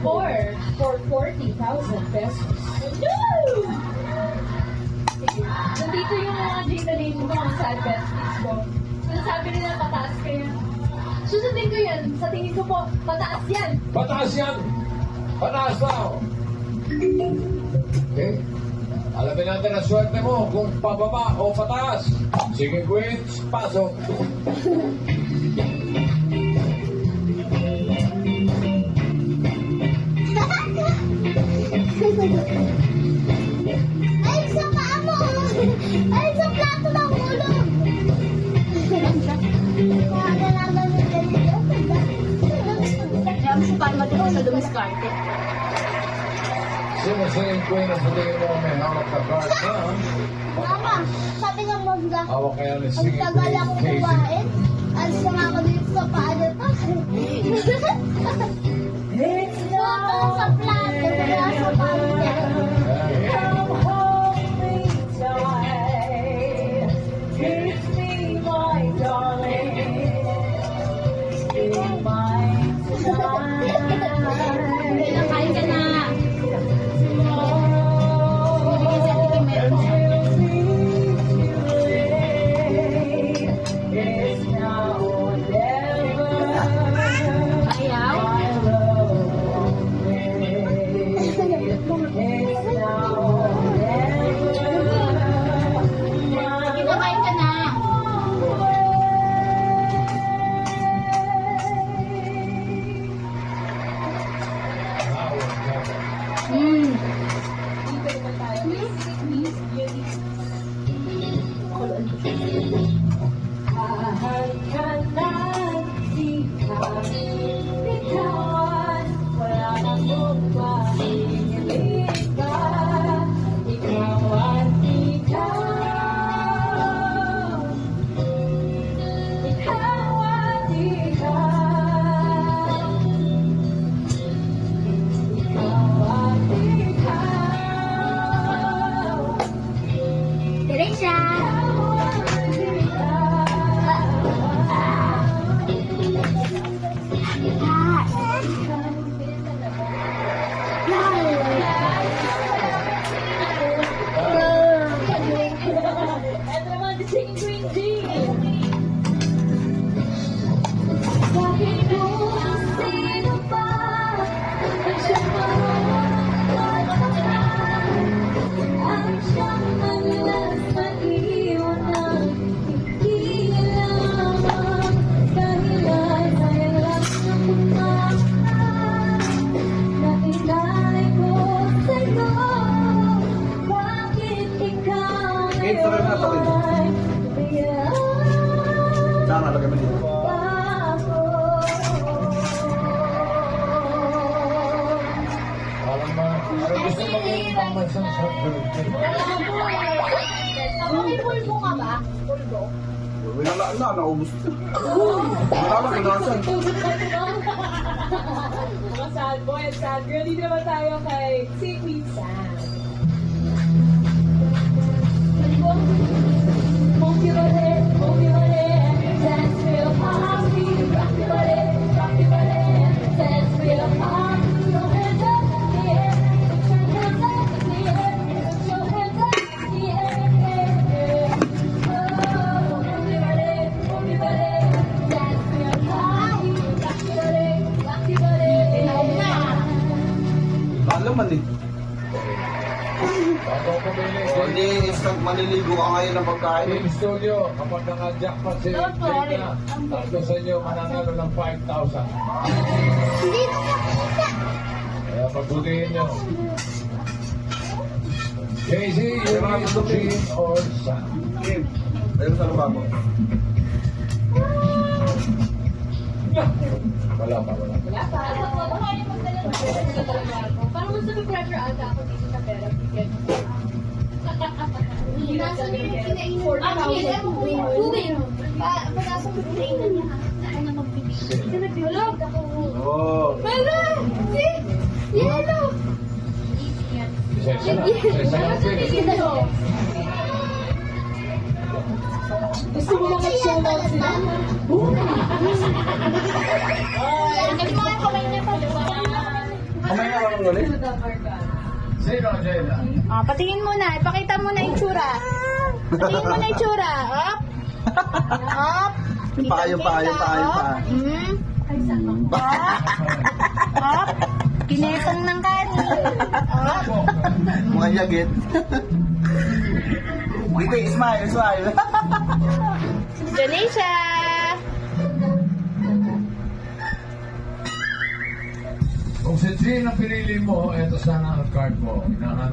for 40,000 pesos. No! Nandito yung mga Gcash ko sa advertisements ko. Sinasabi nila pataas kayo. Susundin ko yan. Sa tingin ko po, pataas yan. Pataas yan! Pataas daw! Okay? Alamin natin ang swerte mo kung pababa o pataas. Sige, Queens, pasok. Ay, sa paa mo! Ay, sa plato ng ulo! Kaya nalaman mo ganito. Kaya mo paano matulog sa dumiskarte. Sino sa yung Queen ang sa tingin mo may hawak na card na? Mama, sabi ng magda, Hawak kaya ni ang Sige tagal Queen akong Casey. kumain. Alis na nga ako dito sa paa na to. Ito sa plato, kaya sa paa niya. Kain ka na. Bibigyan sa ating meron siya. Ayaw? Sige na, kain ka na. Hmm. Mahal ka na, ikaw, wala nang magpahilig ka. Ikaw at ikaw, ikaw at ikaw, ikaw at ikaw. Teresa! Ito naman si Singing Queen G. Bakit mo sino pa ang siyang ang siyang madalas maiwan hindi lamang dahilan ay lang ng nakilala ko sa'yo. Bakit ikaw ngayon Saan nalagay mo dito? Alam mo, parang gusto maging pangmasang sa birthday. May pulbo ka ba? Pulbo? Wala na, naubos. Wala na, kinasan. Mga sad boy and sad girl. Dito naman tayo kay si Queen Sam. Move your body, dance real hard, rock your body, dance real hard, put your hands up in the air, put your hands up in the air, put your hands up in the air. Oh, move your body, dance real hard, rock your body. Alam man eh. Bago ko bilhin. O, hindi instant maliligo ka ngayon ng pagkain. Team Studio, kapag naka-jackpot si Jake tatlo sa inyo mananalo ng 5,000. Hindi na nakita. Kaya pagbutihin nyo. Casey, you need to Jean or Sam? Kim, tayo sa lababo. Wala pa. Wala pa. Parang mas napipressure ata ako dito sa pera. Nasa nila kinainan. Actually, alam mo, tubig. Pag-asa ko kinainan niya. Ako na magbibigay. Kasi nagbiolog ako. Oo. Meron! See? Yellow! Isa-isa na. Isa-isa na. Gusto mo lang mag-shout out sila? Kasi mga kamay niya pa. Kamay ang galing. Sino, Jeda? Ah, patingin mo na. Ipakita mo na yung tsura. Patingin mo na yung tsura. Up. Up. Yung paa, yung paa, yung paa, yung paa. Up. Kinetong ng kanin. Up. Mukhang yagit. Wait, smile, smile. Janisha. Kung si Jean ang pinili mo, eto sana ang card mo. Hinahanap